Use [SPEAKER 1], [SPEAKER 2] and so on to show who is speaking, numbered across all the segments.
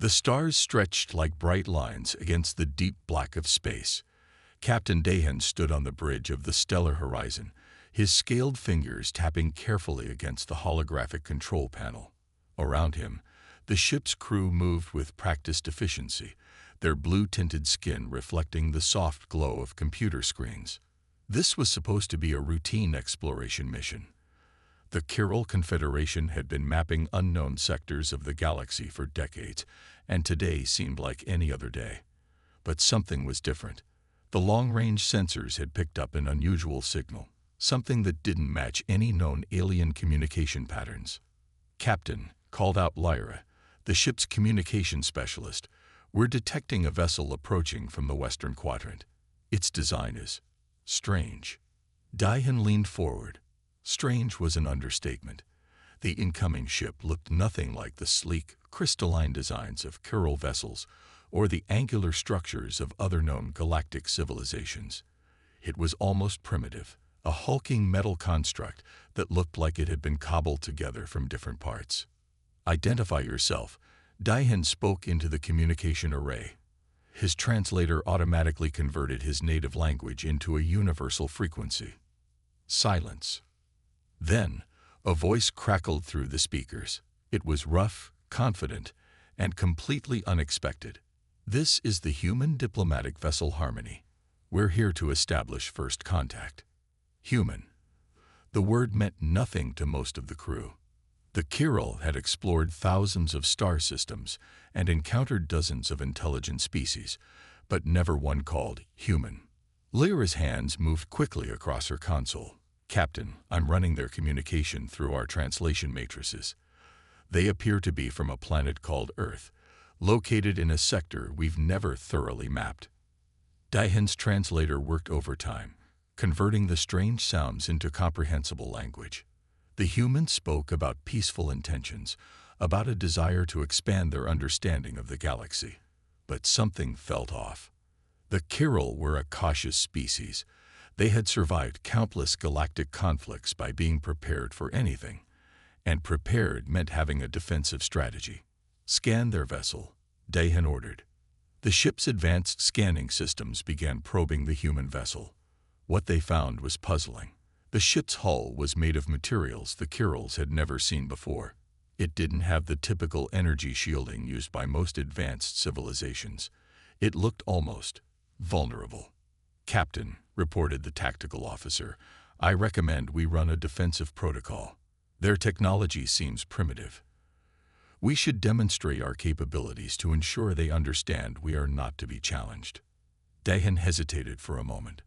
[SPEAKER 1] The stars stretched like bright lines against the deep black of space. Captain Dahan stood on the bridge of the stellar horizon, his scaled fingers tapping carefully against the holographic control panel. Around him, the ship's crew moved with practiced efficiency, their blue-tinted skin reflecting the soft glow of computer screens. This was supposed to be a routine exploration mission. The Chiral Confederation had been mapping unknown sectors of the galaxy for decades, and today seemed like any other day. But something was different. The long-range sensors had picked up an unusual signal, something that didn't match any known alien communication patterns. "Captain," called out Lyra, the ship's communication specialist, "we're detecting a vessel approaching from the western quadrant. Its design is strange." Dahan leaned forward. Strange was an understatement. The incoming ship looked nothing like the sleek, crystalline designs of Chiral vessels or the angular structures of other known galactic civilizations. It was almost primitive, a hulking metal construct that looked like it had been cobbled together from different parts. "Identify yourself," Dahan spoke into the communication array. His translator automatically converted his native language into a universal frequency. Silence. Then, a voice crackled through the speakers. It was rough, confident, and completely unexpected. "This is the human diplomatic vessel Harmony. We're here to establish first contact." Human. The word meant nothing to most of the crew. The Chiral had explored thousands of star systems and encountered dozens of intelligent species, but never one called human. Lyra's hands moved quickly across her console. "Captain, I'm running their communication through our translation matrices. They appear to be from a planet called Earth, located in a sector we've never thoroughly mapped." Dahan's translator worked overtime, converting the strange sounds into comprehensible language. The humans spoke about peaceful intentions, about a desire to expand their understanding of the galaxy. But something felt off. The Chiral were a cautious species. They had survived countless galactic conflicts by being prepared for anything. And prepared meant having a defensive strategy. "Scan their vessel," Dahan ordered. The ship's advanced scanning systems began probing the human vessel. What they found was puzzling. The ship's hull was made of materials the Chirals had never seen before. It didn't have the typical energy shielding used by most advanced civilizations. It looked almost vulnerable. "Captain," reported the tactical officer, "I recommend we run a defensive protocol. Their technology seems primitive. We should demonstrate our capabilities to ensure they understand we are not to be challenged." Dahan hesitated for a moment.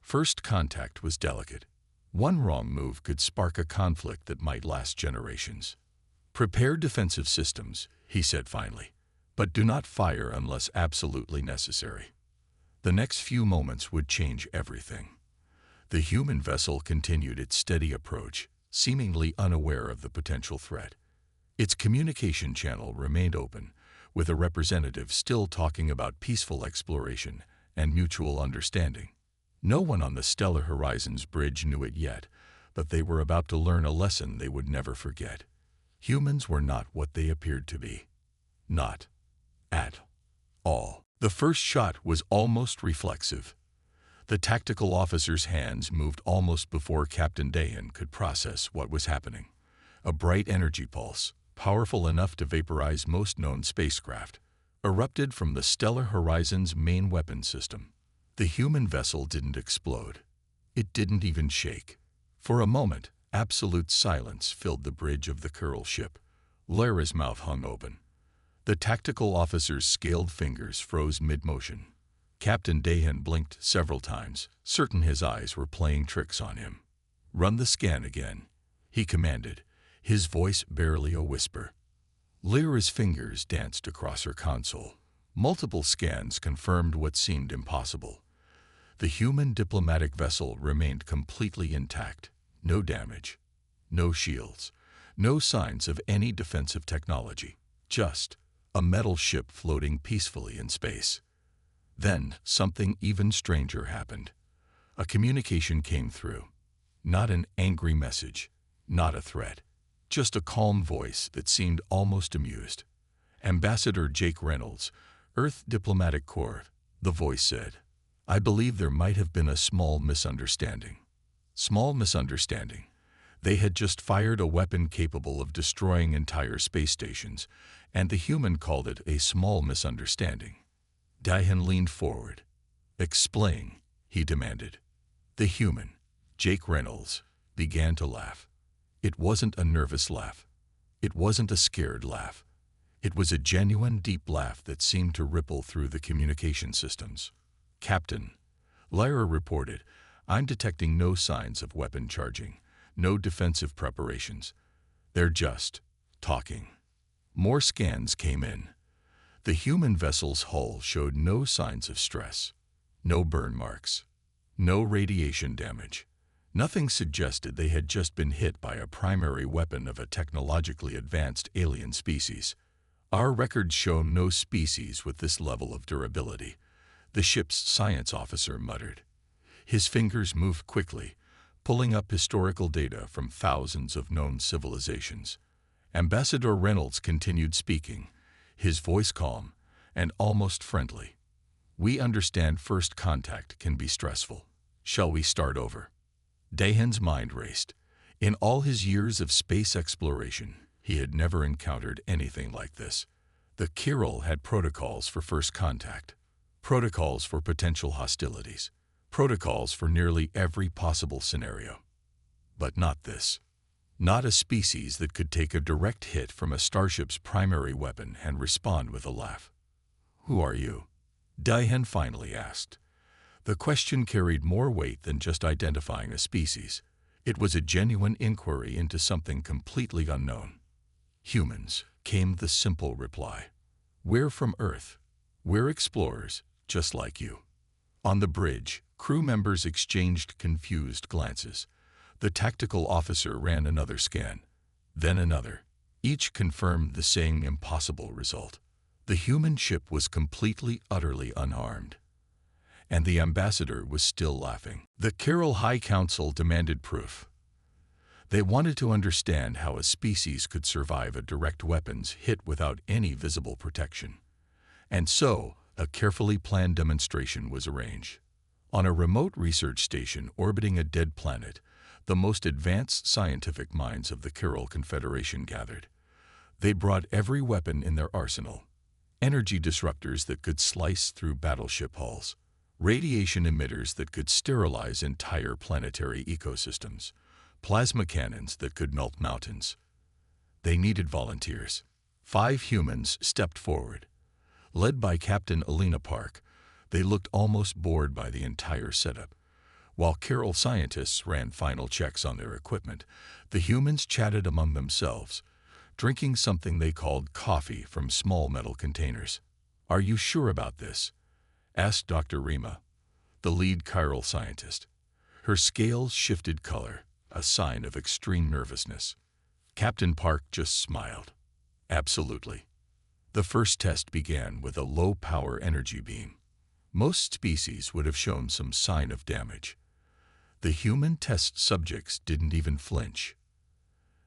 [SPEAKER 1] First contact was delicate. One wrong move could spark a conflict that might last generations. "Prepare defensive systems," he said finally, "but do not fire unless absolutely necessary." The next few moments would change everything. The human vessel continued its steady approach, seemingly unaware of the potential threat. Its communication channel remained open, with a representative still talking about peaceful exploration and mutual understanding. No one on the stellar horizon's bridge knew it yet, but they were about to learn a lesson they would never forget. Humans were not what they appeared to be. Not at all. The first shot was almost reflexive. The tactical officer's hands moved almost before Captain Dahan could process what was happening. A bright energy pulse, powerful enough to vaporize most known spacecraft, erupted from the stellar horizon's main weapon system. The human vessel didn't explode. It didn't even shake. For a moment, absolute silence filled the bridge of the Chiral ship. Lyra's mouth hung open. The tactical officer's scaled fingers froze mid-motion. Captain Dahan blinked several times, certain his eyes were playing tricks on him. "Run the scan again," he commanded, his voice barely a whisper. Lyra's fingers danced across her console. Multiple scans confirmed what seemed impossible. The human diplomatic vessel remained completely intact. No damage, no shields, no signs of any defensive technology. Just a metal ship floating peacefully in space. Then something even stranger happened. A communication came through. Not an angry message, not a threat. Just a calm voice that seemed almost amused. Ambassador Jake Reynolds, Earth Diplomatic Corps, the voice said. I believe there might have been a small misunderstanding. Small misunderstanding. They had just fired a weapon capable of destroying entire space stations, and the human called it a small misunderstanding. Dahan leaned forward. Explain, he demanded. The human, Jake Reynolds, began to laugh. It wasn't a nervous laugh. It wasn't a scared laugh. It was a genuine, deep laugh that seemed to ripple through the communication systems. Captain, Lyra reported, I'm detecting no signs of weapon charging, no defensive preparations. They're just talking. More scans came in. The human vessel's hull showed no signs of stress, no burn marks, no radiation damage. Nothing suggested they had just been hit by a primary weapon of a technologically advanced alien species. Our records show no species with this level of durability, the ship's science officer muttered. His fingers moved quickly, pulling up historical data from thousands of known civilizations. Ambassador Reynolds continued speaking, his voice calm and almost friendly. We understand first contact can be stressful. Shall we start over? Dahan's mind raced. In all his years of space exploration, he had never encountered anything like this. The Kirill had protocols for first contact, protocols for potential hostilities, protocols for nearly every possible scenario. But not this. Not a species that could take a direct hit from a starship's primary weapon and respond with a laugh. Who are you? Dahan finally asked. The question carried more weight than just identifying a species. It was a genuine inquiry into something completely unknown. Humans, came the simple reply. We're from Earth. We're explorers, just like you. On the bridge, crew members exchanged confused glances. The tactical officer ran another scan, then another. Each confirmed the same impossible result. The human ship was completely, utterly unharmed. And the ambassador was still laughing. The Kirill High Council demanded proof. They wanted to understand how a species could survive a direct weapons hit without any visible protection. And so, a carefully planned demonstration was arranged. On a remote research station orbiting a dead planet, the most advanced scientific minds of the Kirill Confederation gathered. They brought every weapon in their arsenal. Energy disruptors that could slice through battleship hulls. Radiation emitters that could sterilize entire planetary ecosystems. Plasma cannons that could melt mountains. They needed volunteers. 5 humans stepped forward. Led by Captain Alina Park, they looked almost bored by the entire setup. While Kirill scientists ran final checks on their equipment, the humans chatted among themselves, drinking something they called coffee from small metal containers. Are you sure about this? Asked Dr. Rima, the lead chiral scientist. Her scales shifted color, a sign of extreme nervousness. Captain Park just smiled. Absolutely. The first test began with a low-power energy beam. Most species would have shown some sign of damage. The human test subjects didn't even flinch.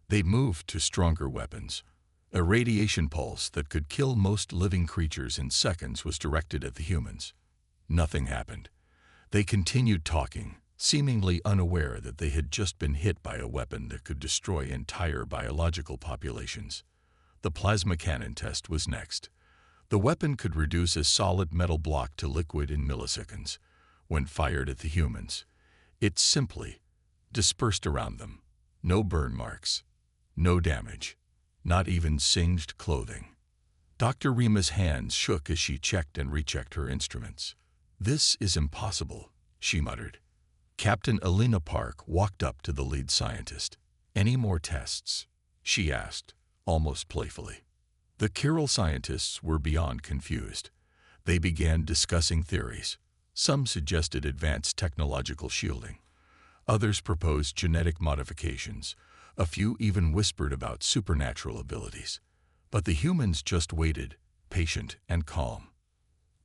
[SPEAKER 1] They moved to stronger weapons. A radiation pulse that could kill most living creatures in seconds was directed at the humans. Nothing happened. They continued talking, seemingly unaware that they had just been hit by a weapon that could destroy entire biological populations. The plasma cannon test was next. The weapon could reduce a solid metal block to liquid in milliseconds. When fired at the humans, it simply dispersed around them. No burn marks, no damage, not even singed clothing. Dr. Rima's hands shook as she checked and rechecked her instruments. This is impossible, she muttered. Captain Alina Park walked up to the lead scientist. Any more tests? She asked, almost playfully. The Kirill scientists were beyond confused. They began discussing theories. Some suggested advanced technological shielding. Others proposed genetic modifications. A few even whispered about supernatural abilities. But the humans just waited, patient and calm.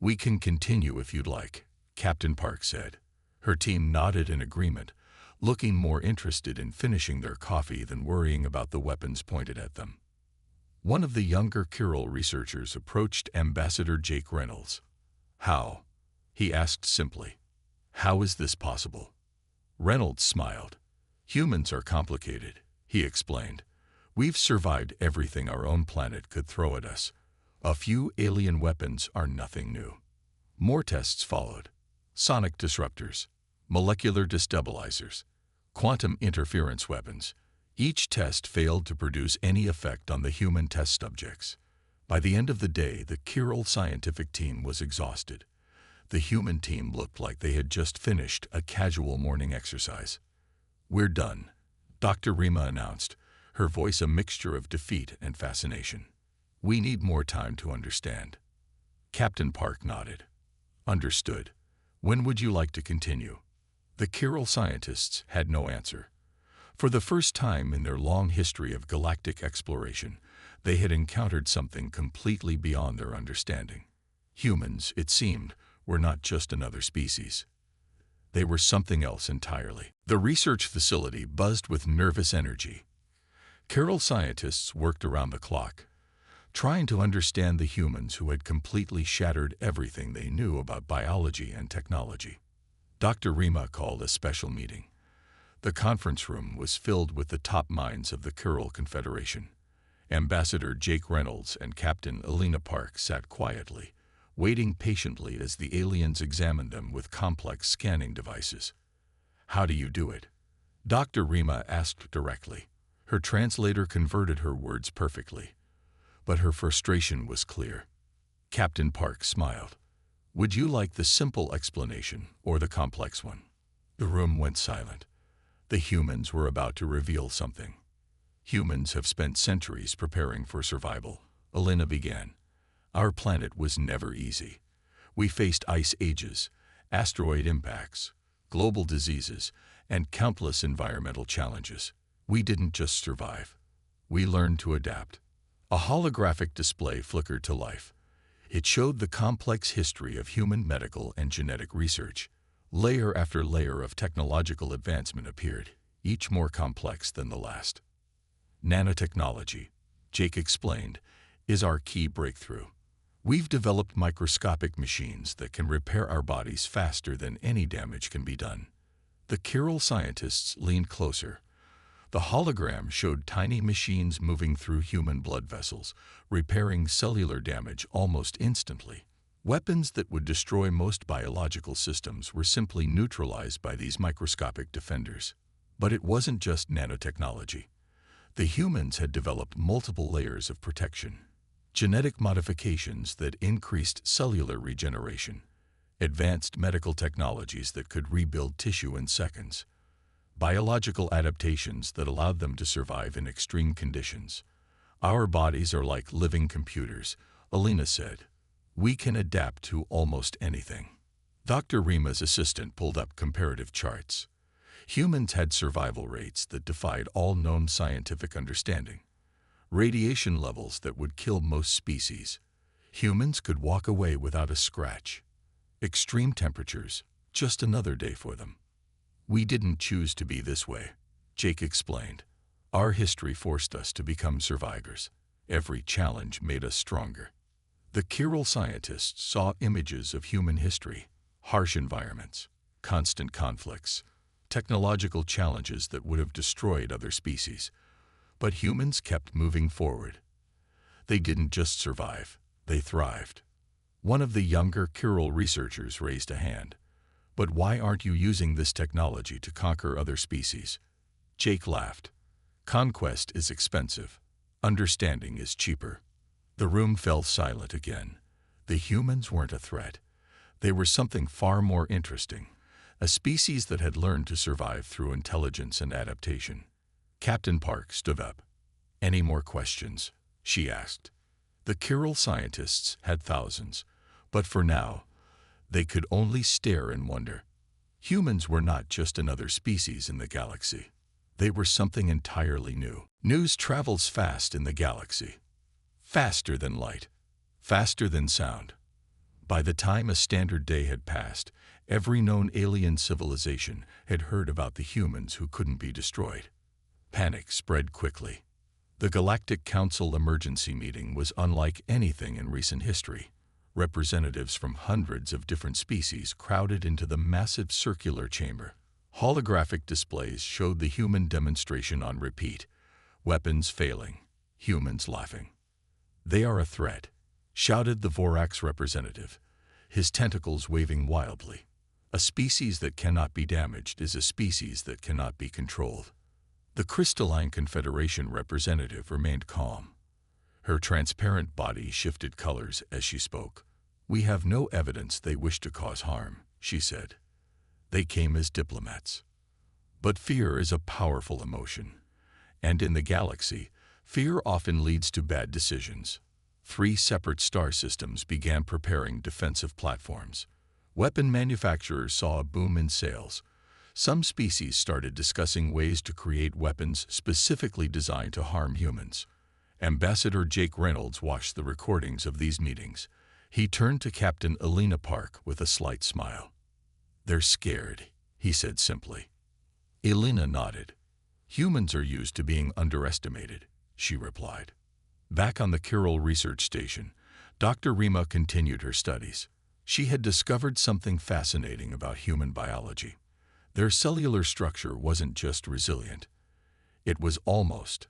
[SPEAKER 1] We can continue if you'd like, Captain Park said. Her team nodded in agreement, looking more interested in finishing their coffee than worrying about the weapons pointed at them. One of the younger Kirill researchers approached Ambassador Jake Reynolds. "How?" he asked simply. "How is this possible?" Reynolds smiled. "Humans are complicated," he explained. "We've survived everything our own planet could throw at us. A few alien weapons are nothing new." More tests followed. Sonic disruptors, molecular destabilizers, quantum interference weapons. Each test failed to produce any effect on the human test subjects. By the end of the day, the Kirill scientific team was exhausted. The human team looked like they had just finished a casual morning exercise. "We're done," Dr. Rima announced, her voice a mixture of defeat and fascination. "We need more time to understand." Captain Park nodded. "Understood. When would you like to continue?" The Kirill scientists had no answer. For the first time in their long history of galactic exploration, they had encountered something completely beyond their understanding. Humans, it seemed, were not just another species. They were something else entirely. The research facility buzzed with nervous energy. Kirill scientists worked around the clock, trying to understand the humans who had completely shattered everything they knew about biology and technology. Dr. Rima called a special meeting. The conference room was filled with the top minds of the Kirill Confederation. Ambassador Jake Reynolds and Captain Elena Park sat quietly, waiting patiently as the aliens examined them with complex scanning devices. "How do you do it?" Dr. Rima asked directly. Her translator converted her words perfectly, but her frustration was clear. Captain Park smiled. "Would you like the simple explanation or the complex one?" The room went silent. The humans were about to reveal something. "Humans have spent centuries preparing for survival," Elena began. "Our planet was never easy. We faced ice ages, asteroid impacts, global diseases, and countless environmental challenges. We didn't just survive. We learned to adapt." A holographic display flickered to life. It showed the complex history of human medical and genetic research. Layer after layer of technological advancement appeared, each more complex than the last. "Nanotechnology," Jake explained, "is our key breakthrough. We've developed microscopic machines that can repair our bodies faster than any damage can be done." The Kirill scientists leaned closer. The hologram showed tiny machines moving through human blood vessels, repairing cellular damage almost instantly. Weapons that would destroy most biological systems were simply neutralized by these microscopic defenders. But it wasn't just nanotechnology. The humans had developed multiple layers of protection. Genetic modifications that increased cellular regeneration, advanced medical technologies that could rebuild tissue in seconds, biological adaptations that allowed them to survive in extreme conditions. "Our bodies are like living computers," Elena said. "We can adapt to almost anything." Dr. Rima's assistant pulled up comparative charts. Humans had survival rates that defied all known scientific understanding. Radiation levels that would kill most species. Humans could walk away without a scratch. Extreme temperatures, just another day for them. "We didn't choose to be this way," Jake explained. "Our history forced us to become survivors. Every challenge made us stronger." The Kirill scientists saw images of human history, harsh environments, constant conflicts, technological challenges that would have destroyed other species. But humans kept moving forward. They didn't just survive, they thrived. One of the younger Kirill researchers raised a hand. "But why aren't you using this technology to conquer other species?" Jake laughed. "Conquest is expensive. Understanding is cheaper." The room fell silent again. The humans weren't a threat. They were something far more interesting, a species that had learned to survive through intelligence and adaptation. Captain Park stood up. "Any more questions?" she asked. The Kirill scientists had thousands, but for now, they could only stare in wonder. Humans were not just another species in the galaxy. They were something entirely new. News travels fast in the galaxy. Faster than light, faster than sound. By the time a standard day had passed, every known alien civilization had heard about the humans who couldn't be destroyed. Panic spread quickly. The Galactic Council emergency meeting was unlike anything in recent history. Representatives from hundreds of different species crowded into the massive circular chamber. Holographic displays showed the human demonstration on repeat, weapons failing, humans laughing. "They are a threat," shouted the Vorax representative, his tentacles waving wildly. "A species that cannot be damaged is a species that cannot be controlled." The Crystalline Confederation representative remained calm. Her transparent body shifted colors as she spoke. "We have no evidence they wish to cause harm," she said. "They came as diplomats." But fear is a powerful emotion. And in the galaxy, fear often leads to bad decisions. 3 separate star systems began preparing defensive platforms. Weapon manufacturers saw a boom in sales. Some species started discussing ways to create weapons specifically designed to harm humans. Ambassador Jake Reynolds watched the recordings of these meetings. He turned to Captain Elena Park with a slight smile. "They're scared," he said simply. Elena nodded. "Humans are used to being underestimated," she replied. Back on the Kirill research station, Dr. Rima continued her studies. She had discovered something fascinating about human biology. Their cellular structure wasn't just resilient. It was almost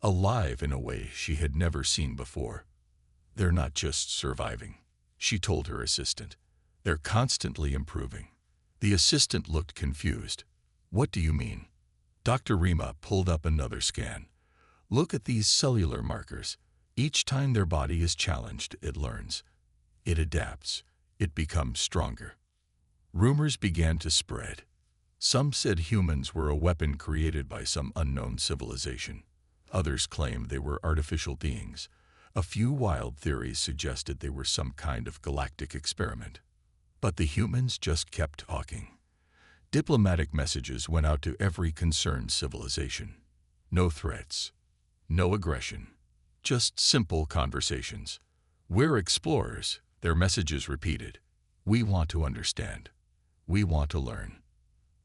[SPEAKER 1] alive in a way she had never seen before. "They're not just surviving," she told her assistant. "They're constantly improving." The assistant looked confused. "What do you mean?" Dr. Rima pulled up another scan. "Look at these cellular markers. Each time their body is challenged, it learns. It adapts. It becomes stronger." Rumors began to spread. Some said humans were a weapon created by some unknown civilization. Others claimed they were artificial beings. A few wild theories suggested they were some kind of galactic experiment. But the humans just kept talking. Diplomatic messages went out to every concerned civilization. No threats. No aggression. Just simple conversations. "We're explorers," their messages repeated. "We want to understand. We want to learn."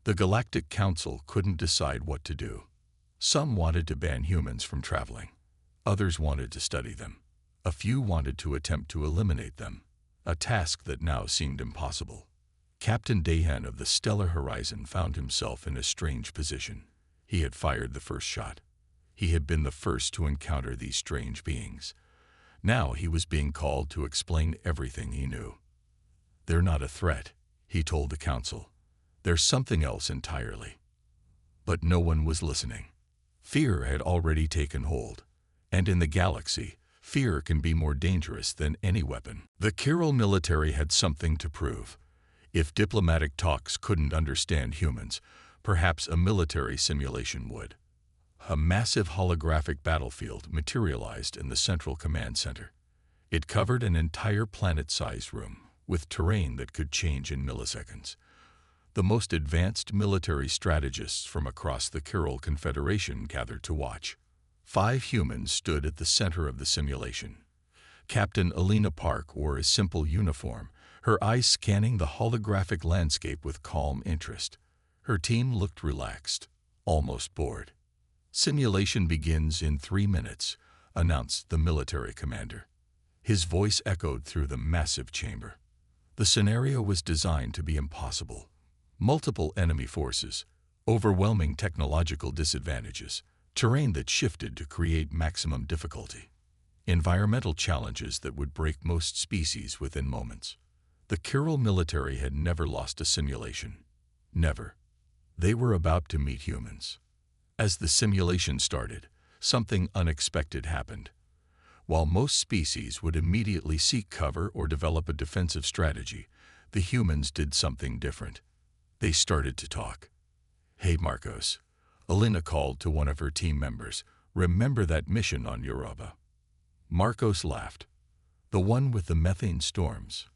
[SPEAKER 1] The Galactic Council couldn't decide what to do. Some wanted to ban humans from traveling. Others wanted to study them. A few wanted to attempt to eliminate them, a task that now seemed impossible. Captain Dahan of the Stellar Horizon found himself in a strange position. He had fired the first shot. He had been the first to encounter these strange beings. Now he was being called to explain everything he knew. "They're not a threat," he told the council. "There's something else entirely." But no one was listening. Fear had already taken hold. And in the galaxy, fear can be more dangerous than any weapon. The Kirill military had something to prove. If diplomatic talks couldn't understand humans, perhaps a military simulation would. A massive holographic battlefield materialized in the Central Command Center. It covered an entire planet-sized room, with terrain that could change in milliseconds. The most advanced military strategists from across the Kirill Confederation gathered to watch. 5 humans stood at the center of the simulation. Captain Elena Park wore a simple uniform, her eyes scanning the holographic landscape with calm interest. Her team looked relaxed, almost bored. "Simulation begins in 3 minutes, announced the military commander. His voice echoed through the massive chamber. The scenario was designed to be impossible. Multiple enemy forces, overwhelming technological disadvantages, terrain that shifted to create maximum difficulty, environmental challenges that would break most species within moments. The Kirill military had never lost a simulation. Never. They were about to meet humans. As the simulation started, something unexpected happened. While most species would immediately seek cover or develop a defensive strategy, the humans did something different. They started to talk. "Hey, Marcos," Elena called to one of her team members. "Remember that mission on Europa?" Marcos laughed. "The one with the methane storms?"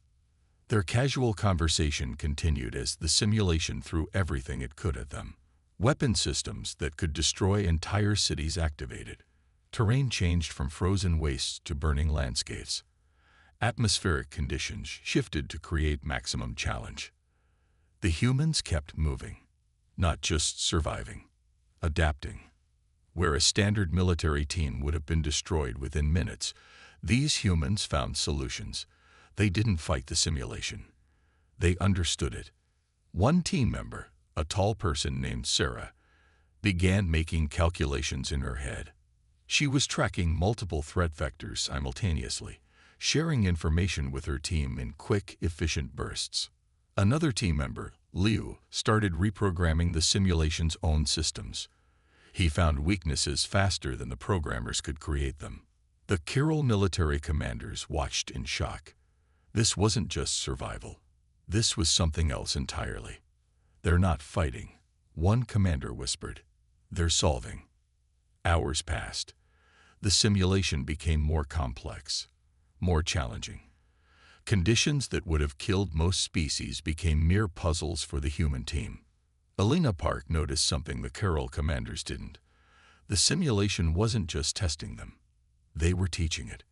[SPEAKER 1] Their casual conversation continued as the simulation threw everything it could at them. Weapon systems that could destroy entire cities activated. Terrain changed from frozen wastes to burning landscapes. Atmospheric conditions shifted to create maximum challenge. The humans kept moving, not just surviving, adapting. Where a standard military team would have been destroyed within minutes, these humans found solutions. They didn't fight the simulation. They understood it. One team member, a tall person named Sarah, began making calculations in her head. She was tracking multiple threat vectors simultaneously, sharing information with her team in quick, efficient bursts. Another team member, Liu, started reprogramming the simulation's own systems. He found weaknesses faster than the programmers could create them. The Kyril military commanders watched in shock. This wasn't just survival. This was something else entirely. "They're not fighting," one commander whispered. "They're solving." Hours passed. The simulation became more complex, more challenging. Conditions that would have killed most species became mere puzzles for the human team. Alina Park noticed something the Kyril commanders didn't. The simulation wasn't just testing them. They were teaching it.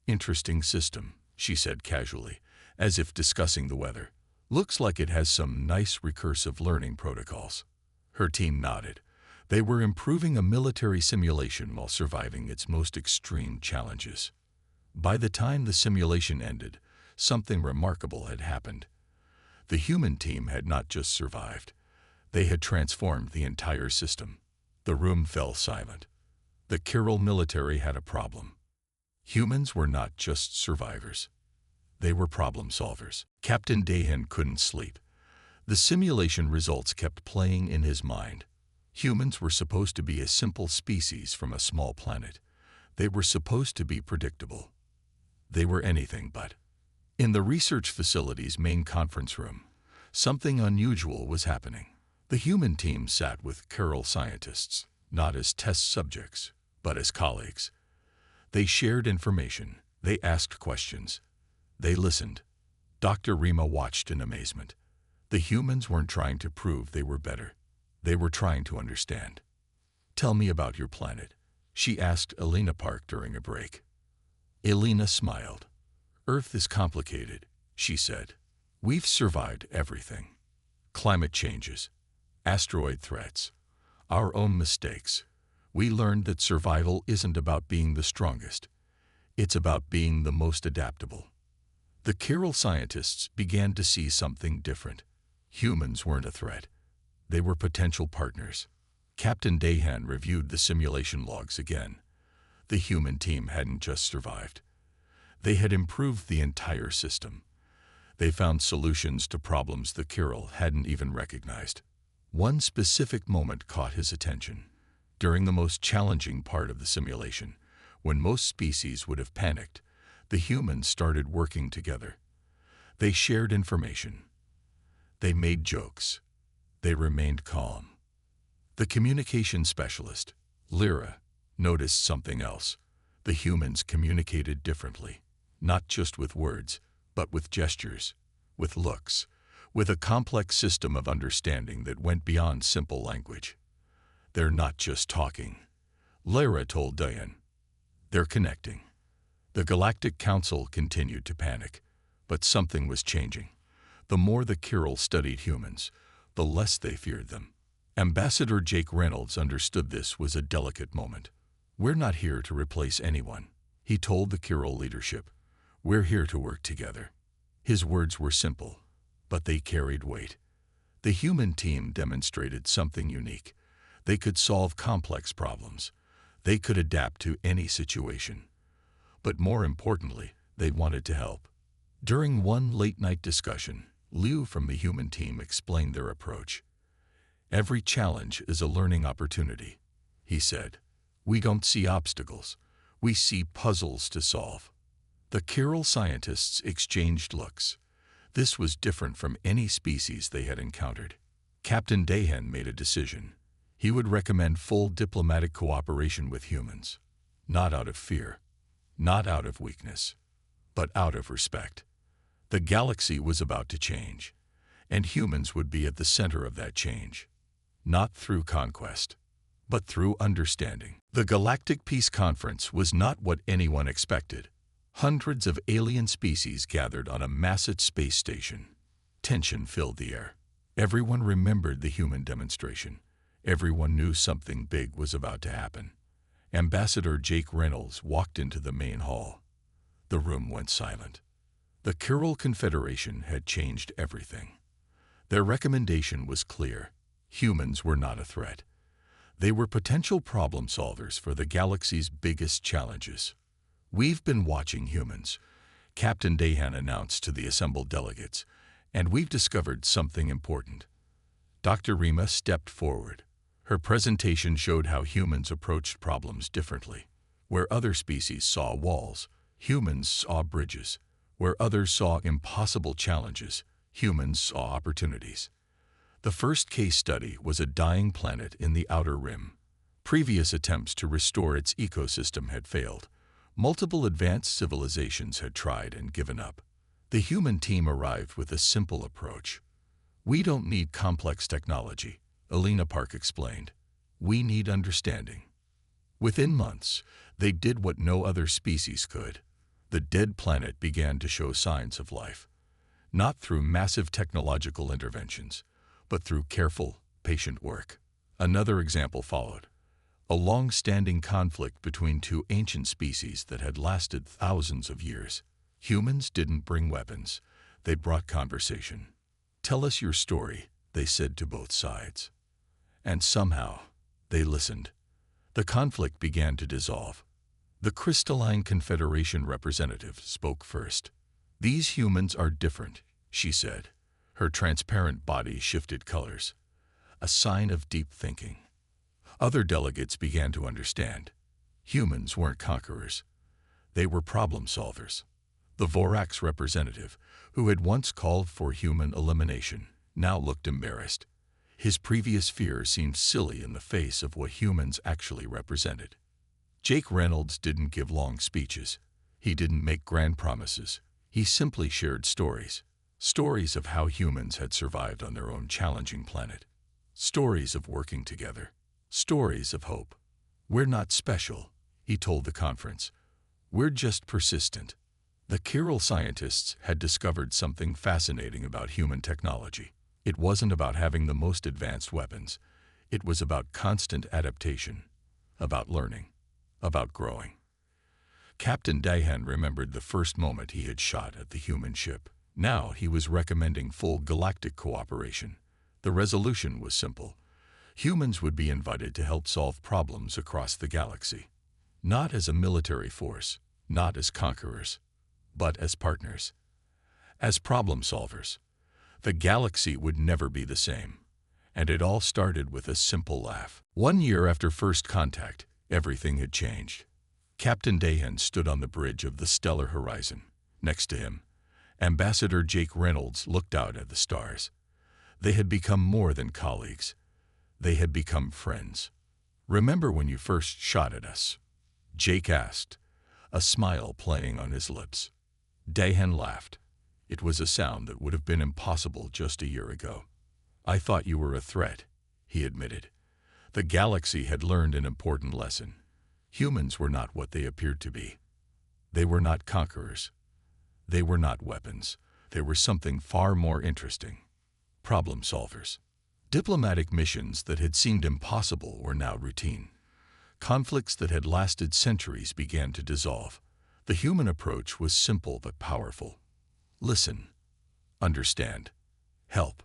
[SPEAKER 1] "Interesting system," she said casually, as if discussing the weather. "Looks like it has some nice recursive learning protocols." Her team nodded. They were improving a military simulation while surviving its most extreme challenges. By the time the simulation ended, something remarkable had happened. The human team had not just survived. They had transformed the entire system. The room fell silent. The Kyril military had a problem. Humans were not just survivors. They were problem solvers. Captain Dahan couldn't sleep. The simulation results kept playing in his mind. Humans were supposed to be a simple species from a small planet. They were supposed to be predictable. They were anything but. In the research facility's main conference room, something unusual was happening. The human team sat with Kyril scientists, not as test subjects, but as colleagues. They shared information. They asked questions. They listened. Dr. Rima watched in amazement. The humans weren't trying to prove they were better. They were trying to understand. "Tell me about your planet," she asked Alina Park during a break. Alina smiled. "Earth is complicated," she said. "We've survived everything. Climate changes, asteroid threats, our own mistakes. We learned that survival isn't about being the strongest. It's about being the most adaptable." The Kyril scientists began to see something different. Humans weren't a threat. They were potential partners. Captain Dahan reviewed the simulation logs again. The human team hadn't just survived. They had improved the entire system. They found solutions to problems the Kyril hadn't even recognized. One specific moment caught his attention. During the most challenging part of the simulation, when most species would have panicked, the humans started working together. They shared information. They made jokes. They remained calm. The communication specialist, Lyra, noticed something else. The humans communicated differently, not just with words, but with gestures, with looks, with a complex system of understanding that went beyond simple language. "They're not just talking," Lyra told Dayan. "They're connecting." The Galactic Council continued to panic, but something was changing. The more the Kyril studied humans, the less they feared them. Ambassador Jake Reynolds understood this was a delicate moment. "We're not here to replace anyone," he told the Kyril leadership. "We're here to work together." His words were simple, but they carried weight. The human team demonstrated something unique. They could solve complex problems. They could adapt to any situation. But more importantly, they wanted to help. During one late-night discussion, Liu from the human team explained their approach. "Every challenge is a learning opportunity," he said. "We don't see obstacles. We see puzzles to solve." The Kyril scientists exchanged looks. This was different from any species they had encountered. Captain Dahan made a decision. He would recommend full diplomatic cooperation with humans. Not out of fear, not out of weakness, but out of respect. The galaxy was about to change, and humans would be at the center of that change. Not through conquest, but through understanding. The Galactic Peace Conference was not what anyone expected. Hundreds of alien species gathered on a massive space station. Tension filled the air. Everyone remembered the human demonstration. Everyone knew something big was about to happen. Ambassador Jake Reynolds walked into the main hall. The room went silent. The Chiral Confederation had changed everything. Their recommendation was clear. Humans were not a threat. They were potential problem solvers for the galaxy's biggest challenges. "We've been watching humans," Captain Dahan announced to the assembled delegates, "and we've discovered something important." Dr. Rima stepped forward. Her presentation showed how humans approached problems differently. Where other species saw walls, humans saw bridges. Where others saw impossible challenges, humans saw opportunities. The first case study was a dying planet in the outer rim. Previous attempts to restore its ecosystem had failed. Multiple advanced civilizations had tried and given up. The human team arrived with a simple approach. "We don't need complex technology," Alina Park explained. "We need understanding." Within months, they did what no other species could. The dead planet began to show signs of life, not through massive technological interventions, but through careful, patient work. Another example followed. A long-standing conflict between two ancient species that had lasted thousands of years. Humans didn't bring weapons. They brought conversation. "Tell us your story," they said to both sides. And somehow, they listened. The conflict began to dissolve. The Crystalline Confederation representative spoke first. "These humans are different," she said. Her transparent body shifted colors, a sign of deep thinking. Other delegates began to understand. Humans weren't conquerors. They were problem solvers. The Vorax representative, who had once called for human elimination, now looked embarrassed. His previous fear seemed silly in the face of what humans actually represented. Jake Reynolds didn't give long speeches. He didn't make grand promises. He simply shared stories. Stories of how humans had survived on their own challenging planet. Stories of working together. Stories of hope. "We're not special," he told the conference. "We're just persistent." The Chiral scientists had discovered something fascinating about human technology. It wasn't about having the most advanced weapons. It was about constant adaptation, about learning, about growing. Captain Dahan remembered the first moment he had shot at the human ship. Now he was recommending full galactic cooperation. The resolution was simple. Humans would be invited to help solve problems across the galaxy. Not as a military force, not as conquerors, but as partners. As problem solvers. The galaxy would never be the same. And it all started with a simple laugh. 1 year after first contact, everything had changed. Captain Dahan stood on the bridge of the stellar horizon. Next to him, Ambassador Jake Reynolds looked out at the stars. They had become more than colleagues. They had become friends. "Remember when you first shot at us?" Jake asked, a smile playing on his lips. Dahan laughed. It was a sound that would have been impossible just a year ago. "I thought you were a threat," he admitted. The galaxy had learned an important lesson. Humans were not what they appeared to be. They were not conquerors. They were not weapons. They were something far more interesting. Problem solvers. Diplomatic missions that had seemed impossible were now routine. Conflicts that had lasted centuries began to dissolve. The human approach was simple but powerful. Listen. Understand. Help.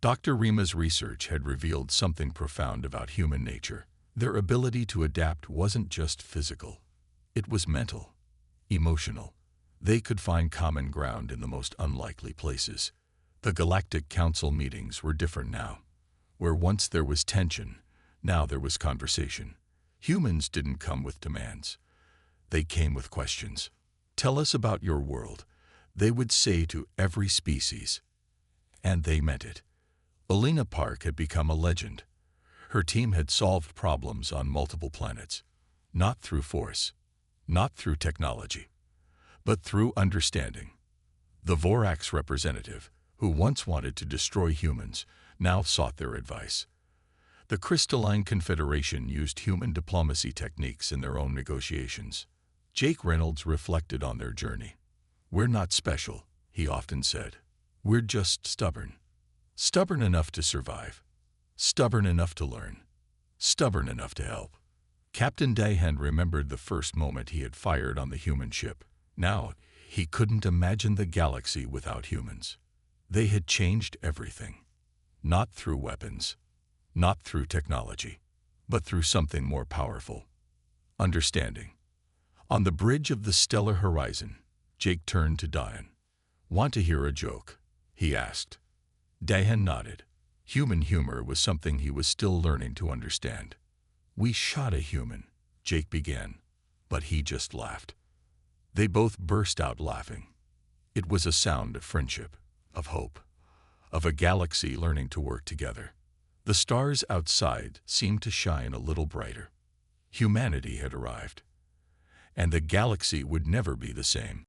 [SPEAKER 1] Dr. Rima's research had revealed something profound about human nature. Their ability to adapt wasn't just physical. It was mental, emotional. They could find common ground in the most unlikely places. The Galactic Council meetings were different now. Where once there was tension, now there was conversation. Humans didn't come with demands. They came with questions. "Tell us about your world," they would say to every species. And they meant it. Alina Park had become a legend. Her team had solved problems on multiple planets, not through force, not through technology, but through understanding. The Vorax representative, who once wanted to destroy humans, now sought their advice. The Crystalline Confederation used human diplomacy techniques in their own negotiations. Jake Reynolds reflected on their journey. "We're not special," he often said. "We're just stubborn. Stubborn enough to survive. Stubborn enough to learn." stubborn enough to help. Captain Dahan remembered the first moment he had fired on the human ship. Now, he couldn't imagine the galaxy without humans. They had changed everything. Not through weapons, not through technology, but through something more powerful: understanding. On the bridge of the stellar horizon, Jake turned to Dahan. "Want to hear a joke?" he asked. Dahan nodded. Human humor was something he was still learning to understand. "We shot a human," Jake began, but he just laughed. They both burst out laughing. It was a sound of friendship, of hope, of a galaxy learning to work together. The stars outside seemed to shine a little brighter. Humanity had arrived, and the galaxy would never be the same.